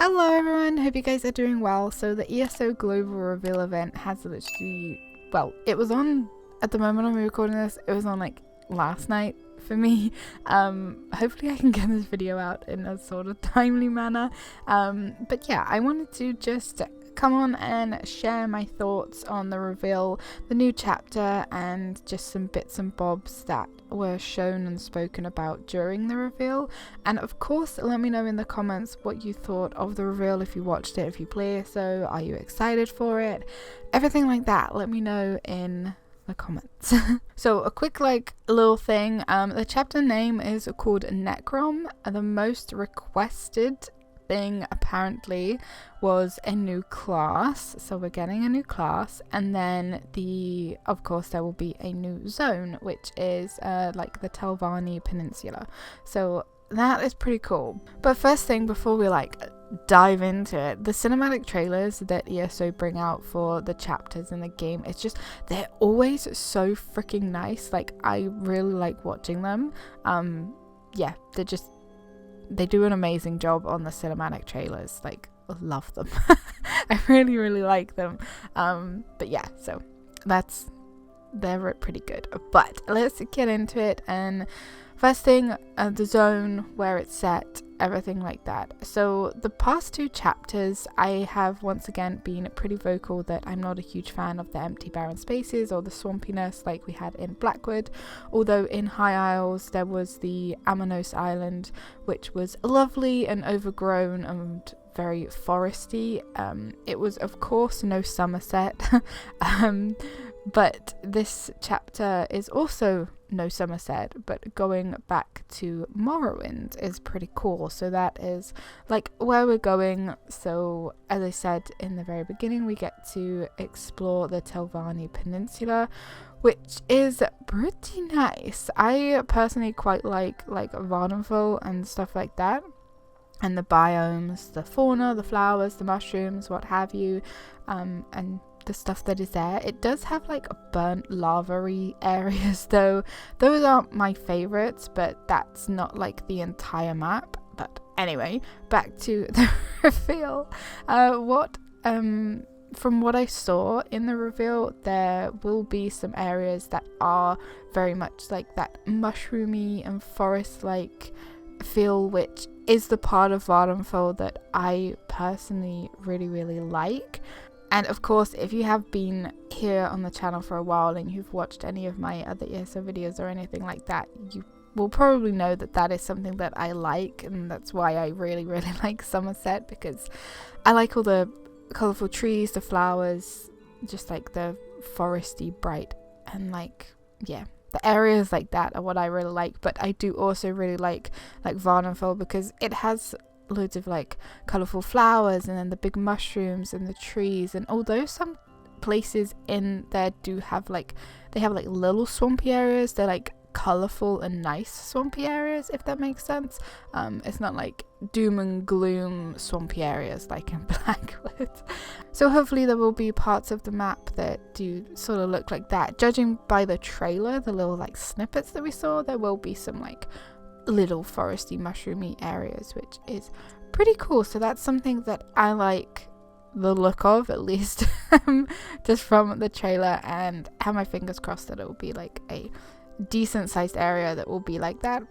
Hello everyone, hope you guys are doing well. So the ESO global reveal event has literally, well, it was on, at the moment I'm recording this, it was on like last night for me. Hopefully I can get this video out in a sort of timely manner. But yeah, I wanted to just come on and share my thoughts on the reveal, the new chapter, and just some bits and bobs that were shown and spoken about during the reveal. And of course, let me know in the comments what you thought of the reveal, if you watched it, if you play ESO, are you excited for it, everything like that. Let me know in the comments. So a quick little thing, the chapter name is called Necrom. The most requested thing apparently was a new class, so we're getting a new class, and then of course there will be a new zone, which is like the Telvanni Peninsula, so that is pretty cool. But first thing, before we dive into it, the cinematic trailers that ESO bring out for the chapters in the game, it's just, they're always so freaking nice. I really like watching them. Yeah, they do an amazing job on the cinematic trailers. Love them. I really like them. But yeah, so they're pretty good. But let's get into it. And first thing, the zone, where it's set, everything like that. So the past two chapters, I have once again been pretty vocal that I'm not a huge fan of the empty barren spaces or the swampiness like we had in Blackwood, although in High Isles there was the Amanos Island, which was lovely and overgrown and very foresty. It was of course no Somerset, but this chapter is also no Somerset, but going back to Morrowind is pretty cool. So that is where we're going. So as I said in the very beginning, we get to explore the Telvanni Peninsula, which is pretty nice. I personally quite like Vardenfell and stuff like that, and the biomes, the fauna, the flowers, the mushrooms, what have you, and the stuff that is there. It does have burnt lava-y areas though. Those aren't my favorites, but that's not the entire map. But anyway, back to the reveal. From what I saw in the reveal, there will be some areas that are very much that mushroomy and forest-like feel, which is the part of Vardenfell that I personally really like. And of course, if you have been here on the channel for a while and you've watched any of my other ESO videos or anything like that, you will probably know that that is something that I like, and that's why I really like Somerset, because I like all the colourful trees, the flowers, just the foresty, bright, and yeah, the areas like that are what I really like. But I do also really like Vardenfell, because it has loads of colourful flowers, and then the big mushrooms and the trees. And although some places in there do have they have little swampy areas, they're colourful and nice swampy areas, if that makes sense. It's not doom and gloom swampy areas like in Blackwood. So hopefully there will be parts of the map that do sort of look like that. Judging by the trailer, the little snippets that we saw, there will be some little foresty, mushroomy areas, which is pretty cool. So that's something that I like the look of, at least just from the trailer, and have my fingers crossed that it will be a decent sized area that will be like that.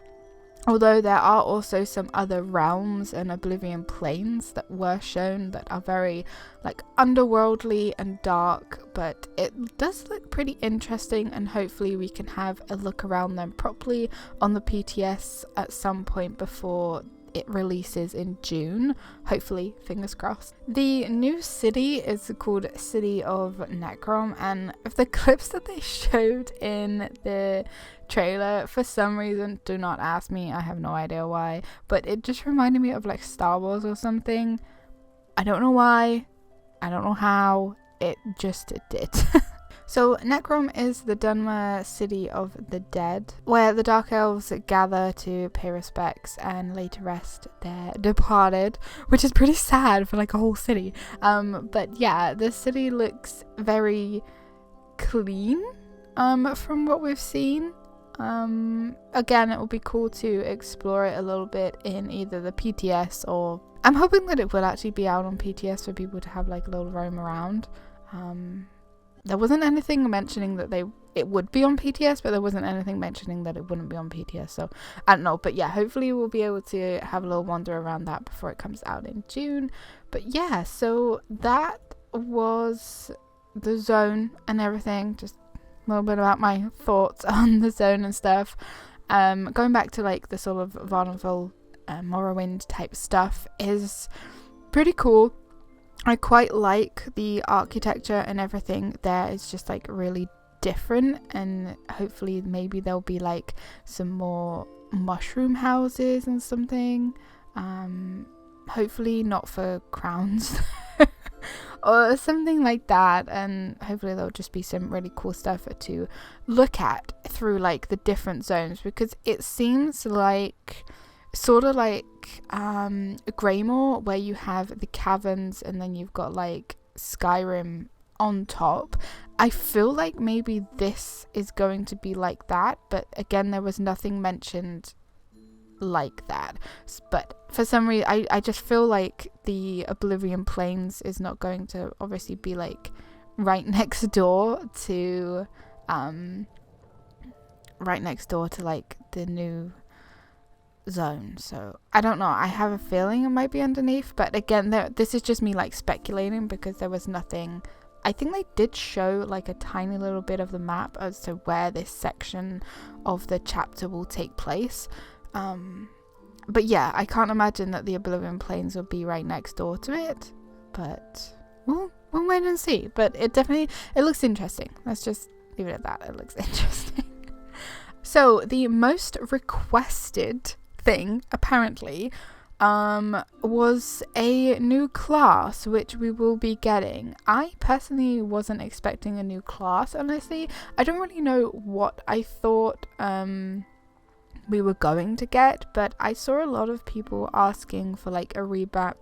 Although there are also some other realms and Oblivion plains that were shown that are very underworldly and dark, but it does look pretty interesting, and hopefully we can have a look around them properly on the PTS at some point before it releases in June, hopefully, fingers crossed. The new city is called City of Necrom, and of the clips that they showed in the trailer, for some reason, do not ask me, I have no idea why, but it just reminded me of Star Wars or something. I don't know why, I don't know how, it just did. So Necrom is the Dunmer city of the dead, where the Dark Elves gather to pay respects and lay to rest their departed, which is pretty sad for a whole city. But yeah, the city looks very clean from what we've seen. Again, it will be cool to explore it a little bit in either the PTS or I'm hoping that it will actually be out on PTS for people to have like a little roam around. There wasn't anything mentioning that it would be on PTS, but there wasn't anything mentioning that it wouldn't be on PTS, so I don't know. But yeah, hopefully we'll be able to have a little wander around that before it comes out in June. But yeah, so that was the zone and everything, just a little bit about my thoughts on the zone and stuff. Going back to like the sort of Vardenfell, Morrowind type stuff is pretty cool. I quite like the architecture and everything there. It's just like really different, and hopefully maybe there'll be like some more mushroom houses and something. Hopefully not for crowns or something like that, and hopefully there'll just be some really cool stuff to look at through like the different zones, because it seems like sort of like Greymore, where you have the caverns and then you've got like Skyrim on top. I feel like maybe this is going to be like that, but again, there was nothing mentioned like that. But for some reason, I just feel like the Oblivion Plains is not going to obviously be like right next door to like the new zone. So I don't know, I have a feeling it might be underneath, but again, this is just me like speculating, because there was nothing. I think they did show like a tiny little bit of the map as to where this section of the chapter will take place, but yeah, I can't imagine that the Oblivion Plains will be right next door to it, but we'll wait and see. But it looks interesting. Let's just leave it at that. It looks interesting. So the most requested thing apparently was a new class, which we will be getting. I personally wasn't expecting a new class, honestly. I don't really know what I thought we were going to get, but I saw a lot of people asking for like a revamp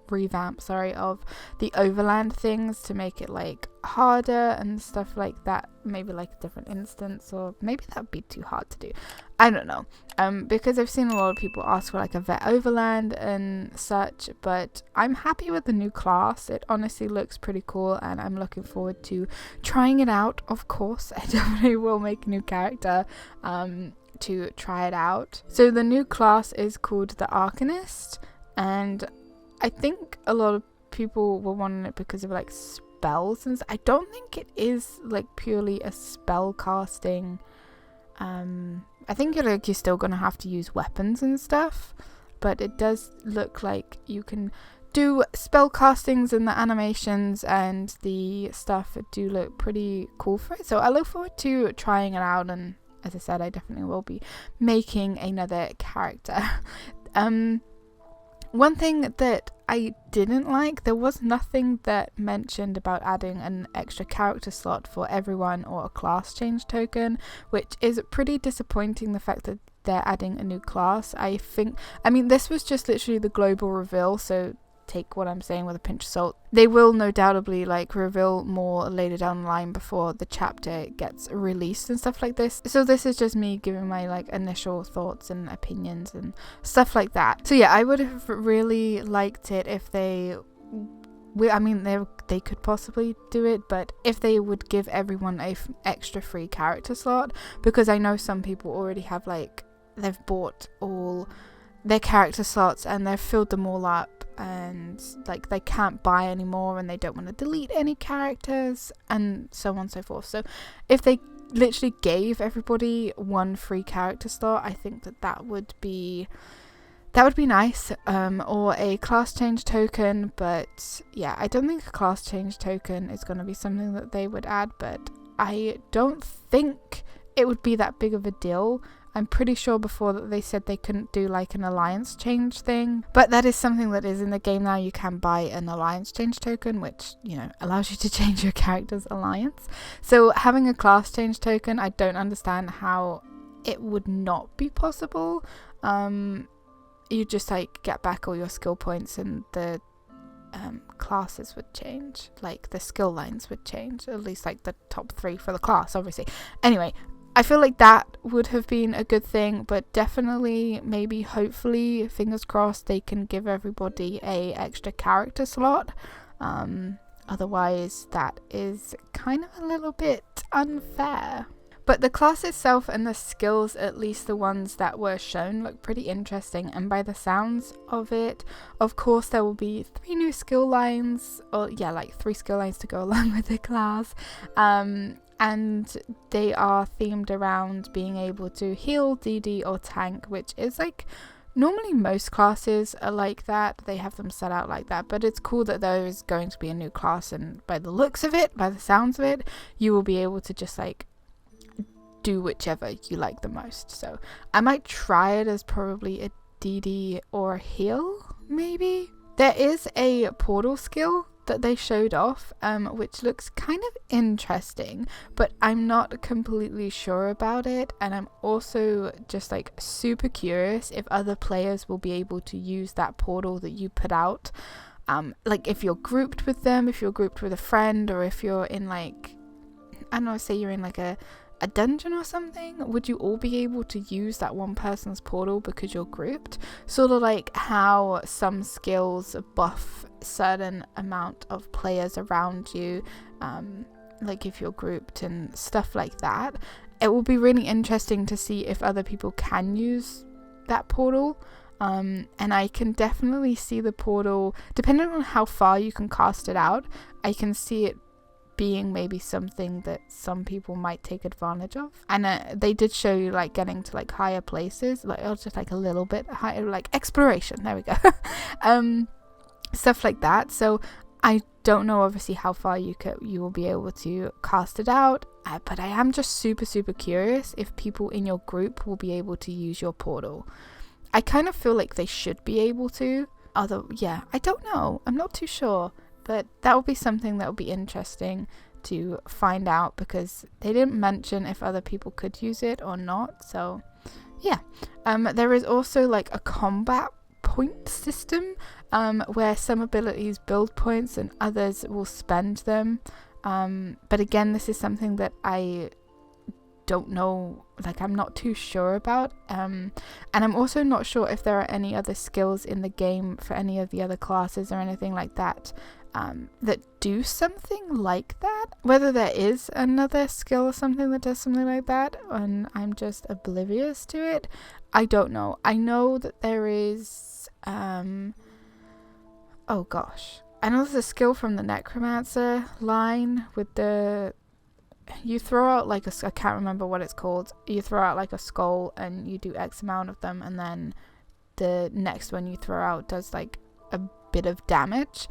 of the overland things to make it like harder and stuff like that. Maybe like a different instance, or maybe that'd be too hard to do. I don't know, because I've seen a lot of people ask for like a vet overland and such, but I'm happy with the new class. It honestly looks pretty cool, and I'm looking forward to trying it out. Of course, I definitely will make a new character to try it out. So the new class is called the Arcanist, and I think a lot of people were wanting it because of like spells, and I don't think it is like purely a spell casting. I think you're still gonna have to use weapons and stuff, but it does look like you can do spell castings, and the animations and the stuff do look pretty cool for it. So I look forward to trying it out, and as I said, I definitely will be making another character. One thing that I didn't like, there was nothing that mentioned about adding an extra character slot for everyone or a class change token, which is pretty disappointing, the fact that they're adding a new class. I mean, this was just literally the global reveal, so take what I'm saying with a pinch of salt. They will no doubtably like reveal more later down the line before the chapter gets released and stuff like this. So this is just me giving my like initial thoughts and opinions and stuff like that. So yeah, I would have really liked it if they could possibly do it, but if they would give everyone a extra free character slot, because I know some people already have like, they've bought all their character slots and they've filled them all up, and like they can't buy anymore, and they don't want to delete any characters, and so on and so forth. So if they literally gave everybody one free character slot, I think that would be nice, or a class change token. But yeah, I don't think a class change token is going to be something that they would add, but I don't think it would be that big of a deal. I'm pretty sure before that they said they couldn't do like an alliance change thing, but that is something that is in the game now. You can buy an alliance change token, which, you know, allows you to change your character's alliance. So having a class change token, I don't understand how it would not be possible. You just like get back all your skill points, and the classes would change, like the skill lines would change, at least like the top 3 for the class, obviously. Anyway, I feel like that would have been a good thing, but definitely, maybe, hopefully, fingers crossed, they can give everybody a extra character slot. Otherwise, that is kind of a little bit unfair. But the class itself and the skills, at least the ones that were shown, look pretty interesting. And by the sounds of it, of course, there will be 3 new skill lines, or yeah, like 3 skill lines to go along with the class. And they are themed around being able to heal, DD, or tank, which is like, normally most classes are like that. They have them set out like that, but it's cool that there is going to be a new class, and by the looks of it, by the sounds of it, you will be able to just like do whichever you like the most. So I might try it as probably a DD or a heal, maybe. There is a portal skill that they showed off, which looks kind of interesting, but I'm not completely sure about it, and I'm also just like super curious if other players will be able to use that portal that you put out, like if you're grouped with them, if you're grouped with a friend, or if you're in like, I don't know, say you're in like a dungeon or something, would you all be able to use that one person's portal because you're grouped? Sort of like how some skills buff certain amount of players around you, like if you're grouped and stuff like that. It will be really interesting to see if other people can use that portal. And I can definitely see the portal, depending on how far you can cast it out, I can see it being maybe something that some people might take advantage of. And they did show you like getting to like higher places, like, or just like a little bit higher, like exploration, there we go. Stuff like that. So I don't know obviously how far you will be able to cast it out, but I am just super curious if people in your group will be able to use your portal. I kind of feel like they should be able to, although yeah, I don't know, I'm not too sure. But that would be something that would be interesting to find out, because they didn't mention if other people could use it or not. So yeah, there is also like a combat point system, where some abilities build points and others will spend them. But again, this is something that I don't know, like I'm not too sure about. And I'm also not sure if there are any other skills in the game for any of the other classes or anything like that, that do something like that. Whether there is another skill or something that does something like that and I'm just oblivious to it, I don't know. I know that there is oh gosh, I know there's a skill from the necromancer line with the, you throw out like a, I can't remember what it's called, you throw out like a skull and you do X amount of them, and then the next one you throw out does like a bit of damage.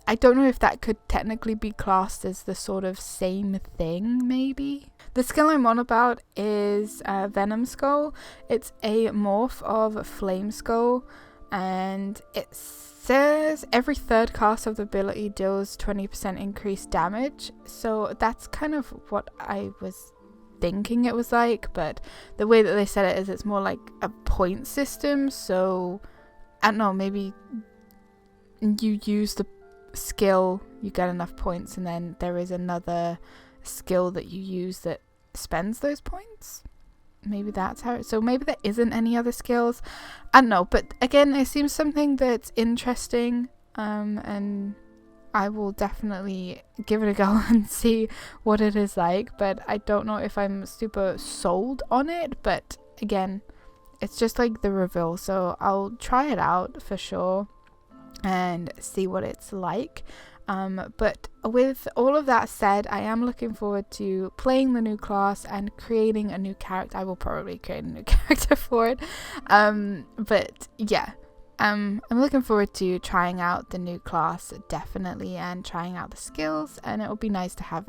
I don't know if that could technically be classed as the sort of same thing, maybe. The skill I'm on about is Venom Skull. It's a morph of Flame Skull, and it says every third cast of the ability deals 20% increased damage. So that's kind of what I was thinking it was like, but the way that they said it is it's more like a point system. So I don't know, maybe you use the skill, you get enough points, and then there is another skill that you use that spends those points. Maybe that's how it, so maybe there isn't any other skills, I don't know. But again, it seems something that's interesting, and I will definitely give it a go and see what it is like. But I don't know if I'm super sold on it, but again, it's just like the reveal, so I'll try it out for sure and see what it's like. But with all of that said, I am looking forward to playing the new class and creating a new character. I will probably create a new character for it. But yeah, I'm looking forward to trying out the new class, definitely, and trying out the skills, and it will be nice to have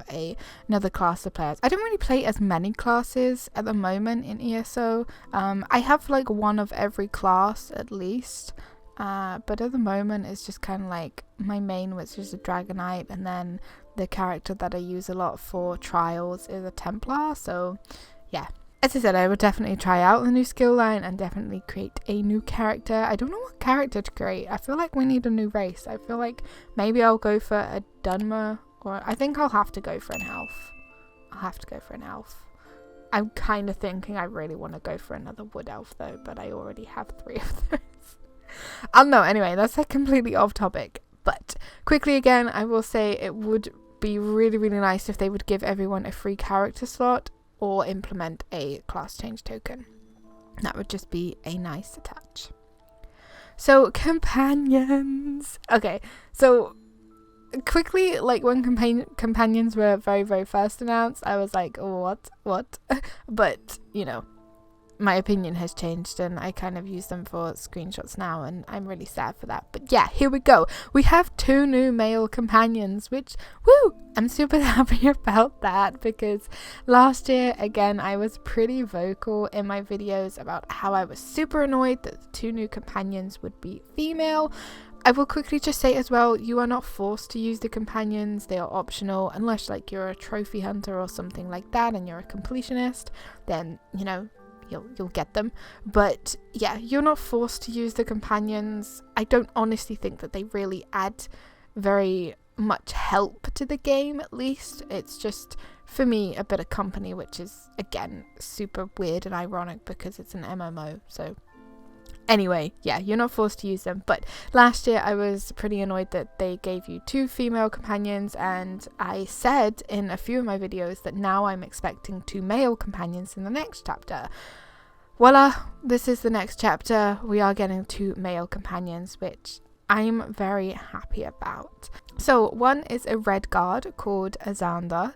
another class to play as. I don't really play as many classes at the moment in ESO. I have like one of every class at least. But at the moment it's just kind of like my main, which is a Dragonite, and then the character that I use a lot for trials is a Templar. So yeah, as I said, I would definitely try out the new skill line and definitely create a new character. I don't know what character to create. I feel like we need a new race. I feel like maybe I'll go for a Dunmer, or I think I'll have to go for an elf. I'm kind of thinking I really want to go for another wood elf though, but I already have 3 of those. I don't know, anyway, that's like completely off topic. But quickly again, I will say it would be really, really nice if they would give everyone a free character slot or implement a class change token. That would just be a nice touch. So, companions. Okay, so quickly, like when companions were very, very first announced, I was like, what? But, you know, my opinion has changed and I kind of use them for screenshots now, and I'm really sad for that. But yeah, here we go. We have 2 new male companions, which, woo, I'm super happy about that, because last year, again, I was pretty vocal in my videos about how I was super annoyed that the 2 new companions would be female. I will quickly just say as well, you are not forced to use the companions. They are optional, unless like you're a trophy hunter or something like that and you're a completionist, then, you know, you'll get them. But yeah, you're not forced to use the companions. I don't honestly think that they really add very much help to the game, at least. It's just, for me, a bit of company, which is, again, super weird and ironic because it's an MMO. So anyway, yeah, you're not forced to use them. But last year I was pretty annoyed that they gave you 2 female companions, and I said in a few of my videos that now I'm expecting 2 male companions in the next chapter. Voila, this is the next chapter. We are getting 2 male companions, which I'm very happy about. So one is a red guard called Azander.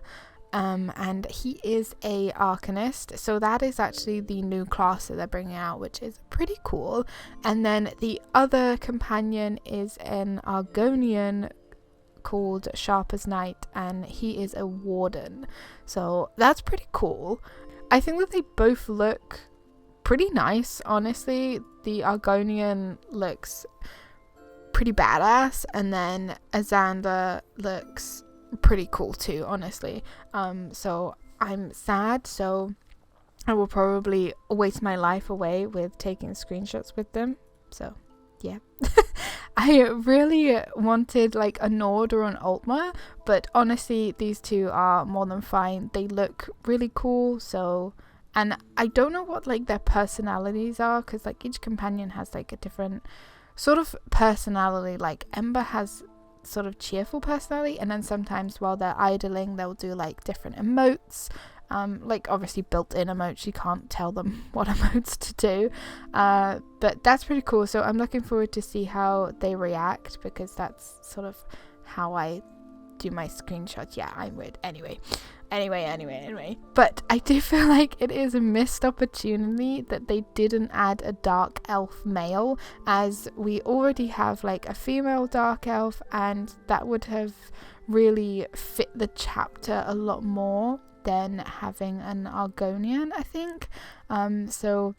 And he is a Arcanist, so that is actually the new class that they're bringing out, which is pretty cool. And then the other companion is an Argonian called Sharp as Night, and he is a Warden, so that's pretty cool. I think that they both look pretty nice, honestly. The Argonian looks pretty badass, and then Azander looks pretty cool too, honestly. So I'm sad, so I will probably waste my life away with taking screenshots with them. So yeah. I really wanted like a Nord or an Altma, but honestly these 2 are more than fine. They look really cool, so, and I don't know what like their personalities are, because like each companion has like a different sort of personality. Like Ember has sort of cheerful personality, and then sometimes while they're idling they'll do like different emotes, like obviously built-in emotes. You can't tell them what emotes to do, but that's pretty cool. So I'm looking forward to see how they react, because that's sort of how I do my screenshots. Yeah, I'm weird. Anyway, but I do feel like it is a missed opportunity that they didn't add a dark elf male, as we already have like a female dark elf, and that would have really fit the chapter a lot more than having an Argonian, I think. So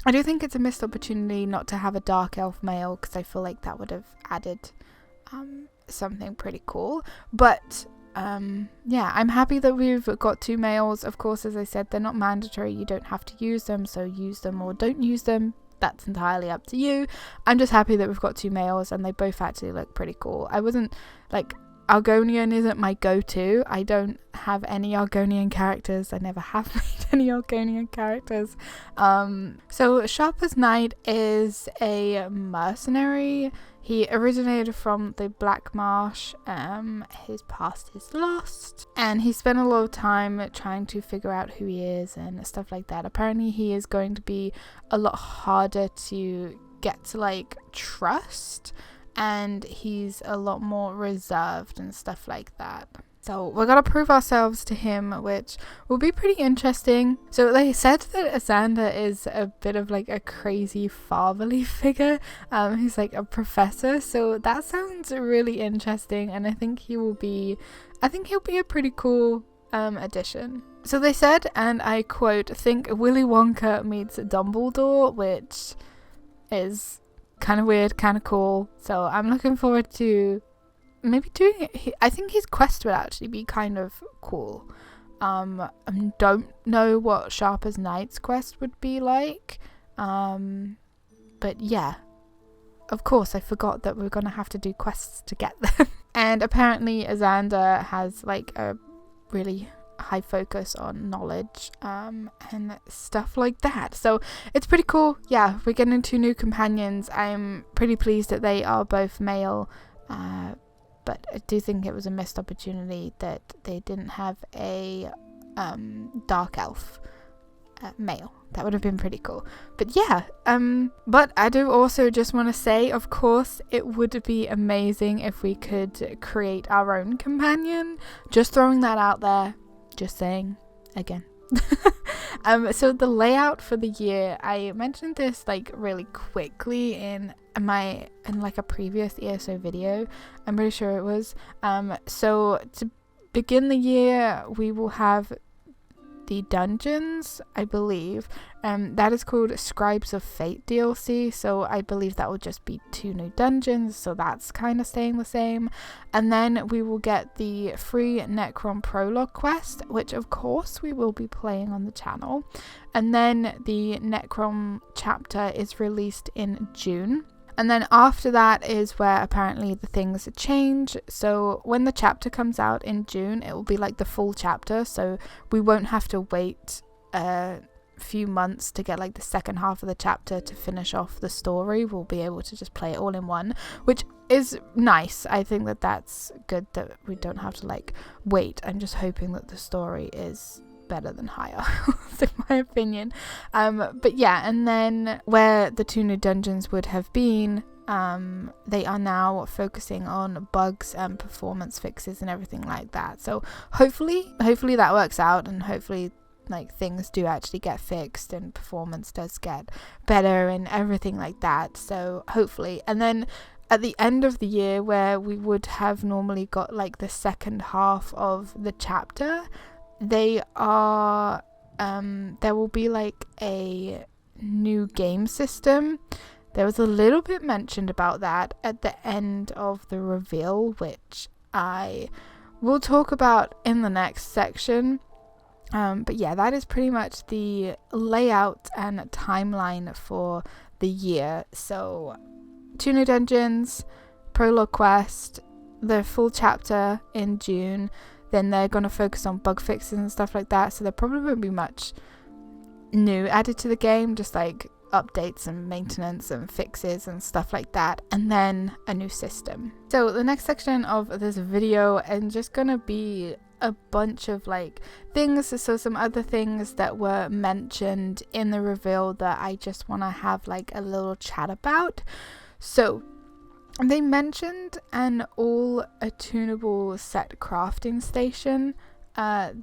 I do think it's a missed opportunity not to have a dark elf male, because I feel like that would have added something pretty cool. But yeah, I'm happy that we've got 2 males. Of course, as I said, they're not mandatory. You don't have to use them, so use them or don't use them. That's entirely up to you. I'm just happy that we've got 2 males, and they both actually look pretty cool. I wasn't like, Argonian isn't my go-to. I don't have any Argonian characters. I never have made any Argonian characters. So Sharp as Night is a mercenary. He originated from the Black Marsh. His past is lost, and he spent a lot of time trying to figure out who he is and stuff like that. Apparently he is going to be a lot harder to get to like trust, and he's a lot more reserved and stuff like that. So we're gonna prove ourselves to him, which will be pretty interesting. So they said that Azander is a bit of like a crazy fatherly figure. He's like a professor, so that sounds really interesting, and I think he'll be a pretty cool addition. So they said, and I quote, "Think Willy Wonka meets Dumbledore," which is kind of weird, kind of cool. So I'm looking forward to maybe doing it. I think his quest would actually be kind of cool. I don't know what Sharp as Night's quest would be like, but yeah, of course I forgot that we're gonna have to do quests to get them. And apparently Azander has like a really high focus on knowledge and stuff like that. So it's pretty cool. Yeah, we're getting 2 new companions. I'm pretty pleased that they are both male, but I do think it was a missed opportunity that they didn't have a dark elf male. That would have been pretty cool. But yeah, but I do also just want to say, of course, it would be amazing if we could create our own companion. Just throwing that out there. Just saying again. So the layout for the year, I mentioned this like really quickly in like a previous ESO video. I'm pretty sure it was. So to begin the year, we will have the dungeons, I believe. That is called Scribes of Fate DLC, so I believe that will just be 2 new dungeons, so that's kind of staying the same. And then we will get the free Necron prologue quest, which of course we will be playing on the channel. And then the Necron chapter is released in June. And then after that is where apparently the things change. So when the chapter comes out in June, it will be like the full chapter. So we won't have to wait a few months to get like the second half of the chapter to finish off the story. We'll be able to just play it all in one, which is nice. I think that that's good that we don't have to like wait. I'm just hoping that the story is better than higher, in my opinion. But yeah, and then where the 2 new dungeons would have been, they are now focusing on bugs and performance fixes and everything like that. So hopefully that works out, and hopefully like things do actually get fixed and performance does get better and everything like that. So hopefully, and then at the end of the year, where we would have normally got like the second half of the chapter, they are there will be like a new game system. There was a little bit mentioned about that at the end of the reveal, which I will talk about in the next section. But yeah, that is pretty much the layout and timeline for the year. So 2 new dungeons, prologue quest, the full chapter in June. Then they're going to focus on bug fixes and stuff like that. So there probably won't be much new added to the game, just like updates and maintenance and fixes and stuff like that. And then a new system. So the next section of this video is just going to be a bunch of like things. So some other things that were mentioned in the reveal that I just want to have like a little chat about. So they mentioned an all-attunable set crafting station.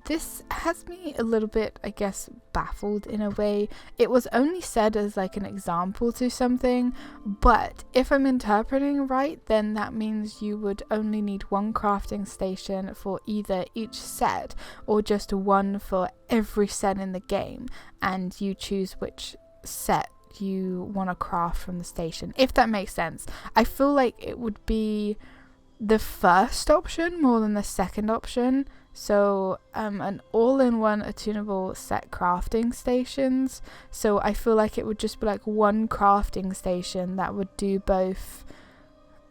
This has me a little bit, I guess, baffled in a way. It was only said as like an example to something, but if I'm interpreting right, then that means you would only need 1 crafting station for either each set or just 1 for every set in the game, and you choose which set you want to craft from the station, if that makes sense. I feel like it would be the first option more than the second option. So an all-in-one attunable set crafting stations. So I feel like it would just be like 1 crafting station that would do both.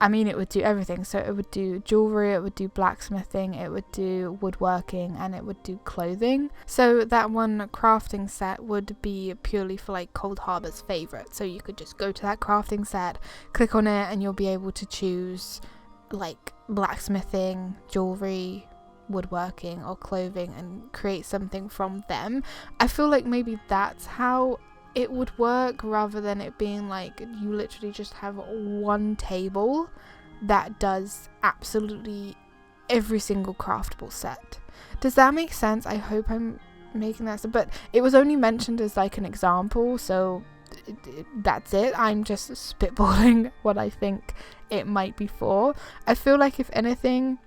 I mean, it would do everything. So it would do jewelry, it would do blacksmithing, it would do woodworking, and it would do clothing. So that 1 crafting set would be purely for like Cold Harbor's favorite. So you could just go to that crafting set, click on it, and you'll be able to choose like blacksmithing, jewelry, woodworking, or clothing, and create something from them. I feel like maybe that's how it would work, rather than it being like you literally just have 1 table that does absolutely every single craftable set. Does that make sense? I hope I'm making that sense, but it was only mentioned as like an example, so that's it. I'm just spitballing what I think it might be for. I feel like if anything,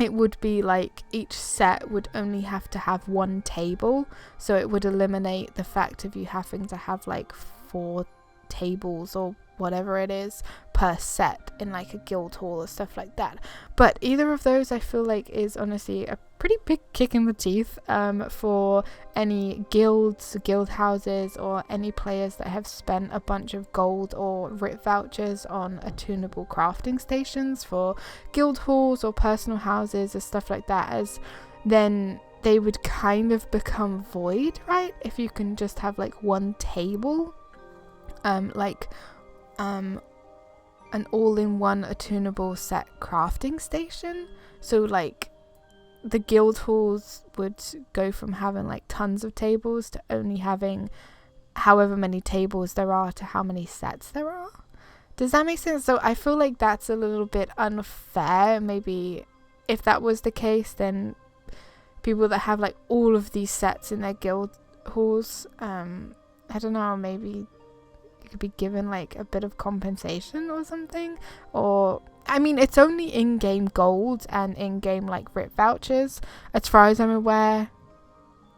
it would be like each set would only have to have 1 table, so it would eliminate the fact of you having to have like 4 tables or whatever it is per set in like a guild hall or stuff like that. But either of those I feel like is honestly a pretty big kick in the teeth for any guilds, guild houses, or any players that have spent a bunch of gold or RIT vouchers on attunable crafting stations for guild halls or personal houses or stuff like that, as then they would kind of become void, right? If you can just have like one table, an all-in-one attunable set crafting station. So like the guild halls would go from having like tons of tables to only having however many tables there are to how many sets there are. Does that make sense? So I feel like that's a little bit unfair. Maybe if that was the case, then people that have like all of these sets in their guild halls, I don't know, maybe you could be given like a bit of compensation or something. Or I mean, it's only in-game gold and in-game like RIP vouchers as far as I'm aware.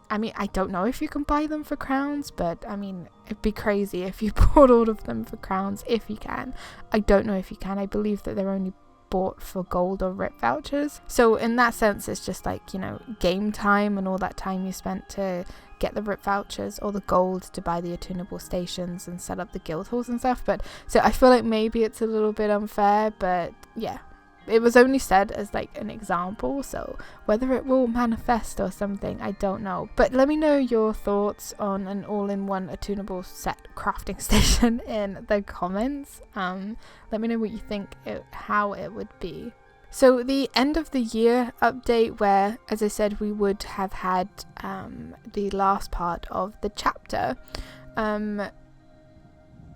I mean, I don't know if you can buy them for crowns, but I mean, it'd be crazy if you bought all of them for crowns, if you can. I don't know if you can. I believe that they're only bought for gold or RIP vouchers. So in that sense, it's just like, you know, game time and all that time you spent to get the RIP vouchers or the gold to buy the attunable stations and set up the guild halls and stuff. But so I feel like maybe it's a little bit unfair, but yeah, it was only said as like an example, so whether it will manifest or something, I don't know. But let me know your thoughts on an all-in-one attunable set crafting station in the comments. Let me know what you think how it would be. So the end of the year update, where, as I said, we would have had the last part of the chapter,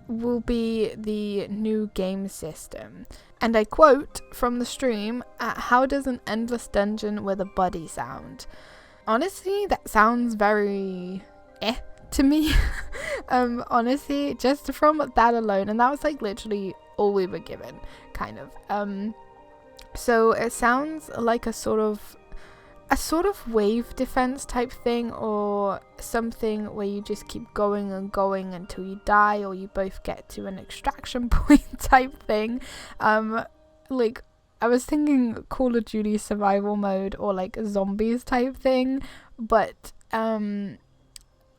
will be the new game system. And I quote from the stream, how does an endless dungeon with a buddy sound? Honestly, that sounds very to me. Honestly, just from that alone, and that was like literally all we were given, kind of. So it sounds like a sort of wave defense type thing, or something where you just keep going and going until you die, or you both get to an extraction point type thing. Like I was thinking Call of Duty survival mode, or like zombies type thing, but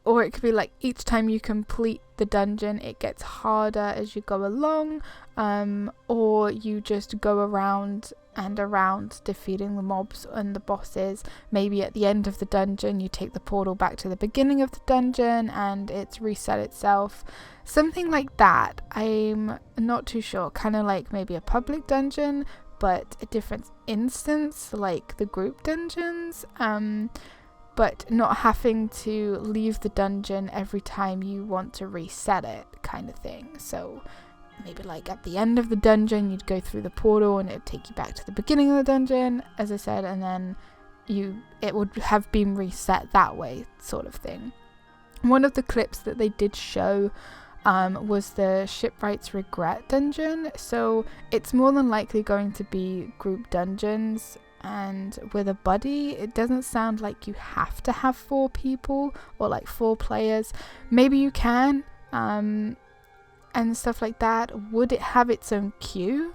or it could be like each time you complete the dungeon it gets harder as you go along, or you just go around and around defeating the mobs and the bosses. Maybe at the end of the dungeon you take the portal back to the beginning of the dungeon and it's reset itself, something like that. I'm not too sure, kind of like maybe a public dungeon but a different instance, like the group dungeons, but not having to leave the dungeon every time you want to reset it, kind of thing. So maybe like at the end of the dungeon you'd go through the portal and it would take you back to the beginning of the dungeon, as I said, and then it would have been reset that way, sort of thing. One of the clips that they did show was the Shipwright's Regret dungeon. So it's more than likely going to be group dungeons, and with a buddy it doesn't sound like you have to have 4 people or like 4 players. Maybe you can, and stuff like that. Would it have its own queue?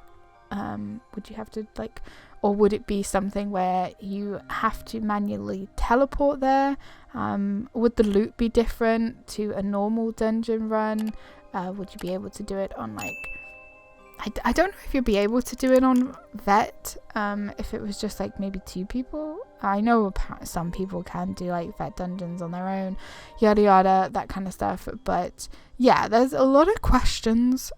Would you have to like, or would it be something where you have to manually teleport there? Would the loot be different to a normal dungeon run? Would you be able to do it on like, I don't know if you'd be able to do it on vet, if it was just like maybe 2 people. I know some people can do like vet dungeons on their own, yada yada, that kind of stuff. But yeah, there's a lot of questions.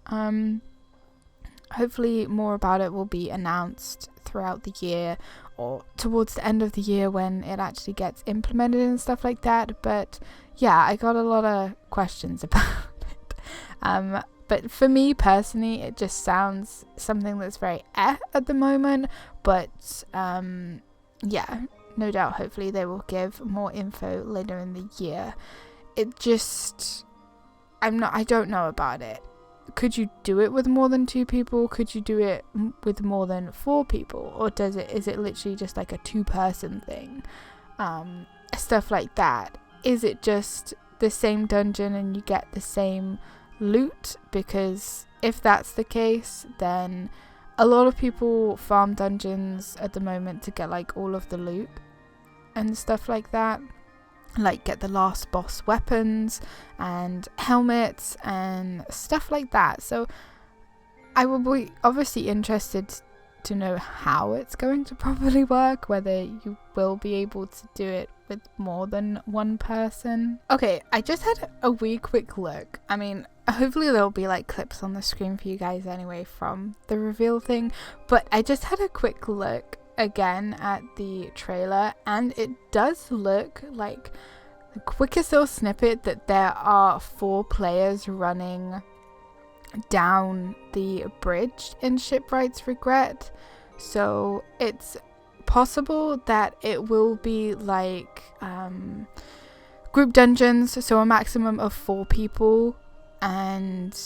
Hopefully more about it will be announced throughout the year or towards the end of the year when it actually gets implemented and stuff like that. But yeah, I got a lot of questions about it. But for me personally, it just sounds something that's very at the moment. But yeah, no doubt, hopefully they will give more info later in the year. It just, I don't know about it. Could you do it with more than 2 people? Could you do it with more than 4 people? Or is it literally just like a 2-person thing? Stuff like that. Is it just the same dungeon and you get the same loot? Because if that's the case, then a lot of people farm dungeons at the moment to get like all of the loot and stuff like that, like get the last boss weapons and helmets and stuff like that. So I will be obviously interested to know how it's going to properly work, whether you will be able to do it with more than one person. Okay, I just had a wee quick look. I mean, hopefully there'll be like clips on the screen for you guys anyway from the reveal thing, but I just had a quick look again at the trailer, and it does look like the quickest little snippet that there are 4 players running down the bridge in Shipwright's Regret. So it's possible that it will be like group dungeons, so a maximum of 4 people, and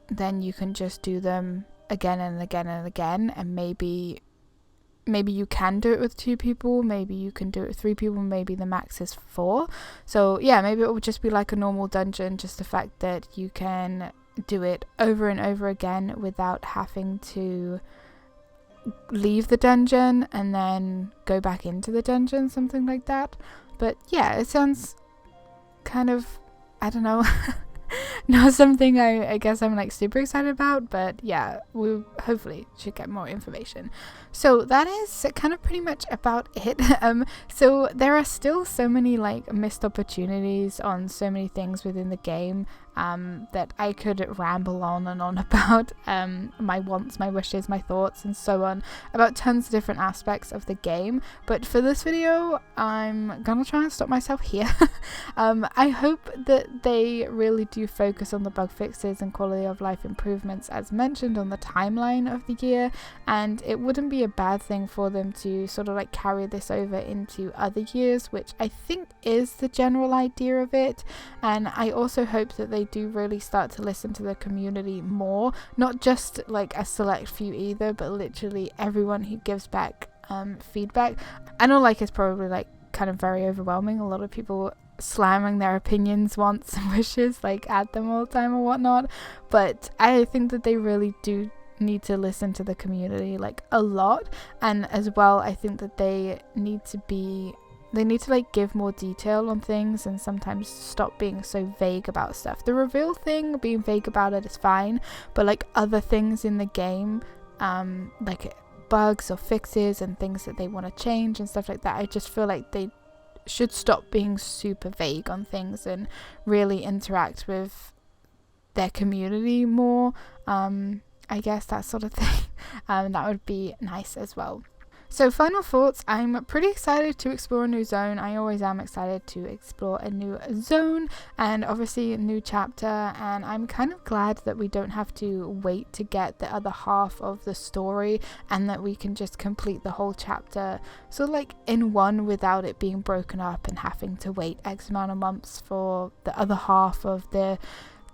then you can just do them again and again and again, and maybe you can do it with 2 people, maybe you can do it with 3 people, maybe the max is 4. So yeah, maybe it would just be like a normal dungeon, just the fact that you can do it over and over again without having to leave the dungeon and then go back into the dungeon, something like that. But yeah, it sounds kind of, I don't know, not something I guess I'm like super excited about, but yeah, we hopefully should get more information. So that is kind of pretty much about it. So there are still so many like missed opportunities on so many things within the game that I could ramble on and on about my wants, my wishes, my thoughts and so on about tons of different aspects of the game, but for this video I'm gonna try and stop myself here. I hope that they really do focus on the bug fixes and quality of life improvements as mentioned on the timeline of the year, and it wouldn't be a bad thing for them to sort of like carry this over into other years, which I think is the general idea of it. And I also hope that they do really start to listen to the community more, not just like a select few either, but literally everyone who gives back feedback. I know like it's probably like kind of very overwhelming, a lot of people slamming their opinions, wants and wishes like at them all the time or whatnot, but I think that they really do need to listen to the community like a lot. And as well, I think that they need to like give more detail on things and sometimes stop being so vague about stuff. The reveal thing, being vague about it is fine, but like other things in the game, like bugs or fixes and things that they want to change and stuff like that, I just feel like they should stop being super vague on things and really interact with their community more. I guess that sort of thing. That would be nice as well. So final thoughts, I'm pretty excited to explore a new zone. I always am excited to explore a new zone and obviously a new chapter, and I'm kind of glad that we don't have to wait to get the other half of the story and that we can just complete the whole chapter so like in one without it being broken up and having to wait X amount of months for the other half of the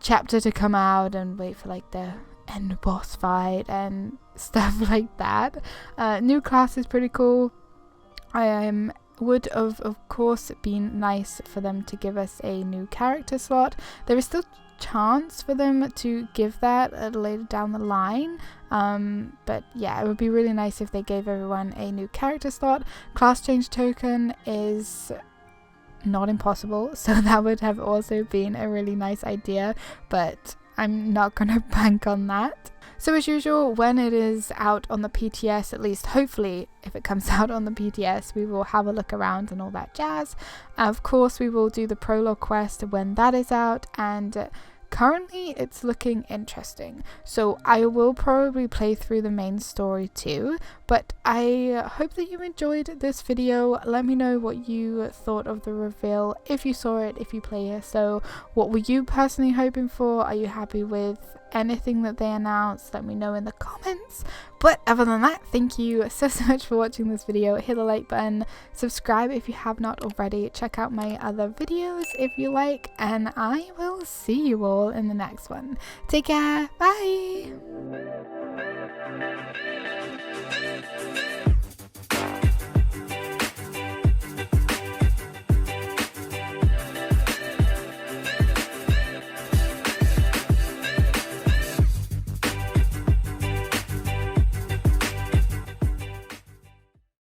chapter to come out and wait for like the end boss fight and stuff like that. New class is pretty cool. Would have of course been nice for them to give us a new character slot. There is still chance for them to give that later down the line, but yeah, it would be really nice if they gave everyone a new character slot. Class change token is not impossible, so that would have also been a really nice idea, but I'm not gonna bank on that. So as usual, when it is out on the PTS, at least hopefully if it comes out on the PTS, we will have a look around and all that jazz. Of course, we will do the prologue quest when that is out, and currently it's looking interesting. So I will probably play through the main story too, but I hope that you enjoyed this video. Let me know what you thought of the reveal, if you saw it, if you play ESO. What were you personally hoping for? Are you happy with anything that they announced? Let me know in the comments. But other than that, thank you so much for watching this video. Hit the like button, subscribe if you have not already, check out my other videos if you like, and I will see you all in the next one. Take care, bye!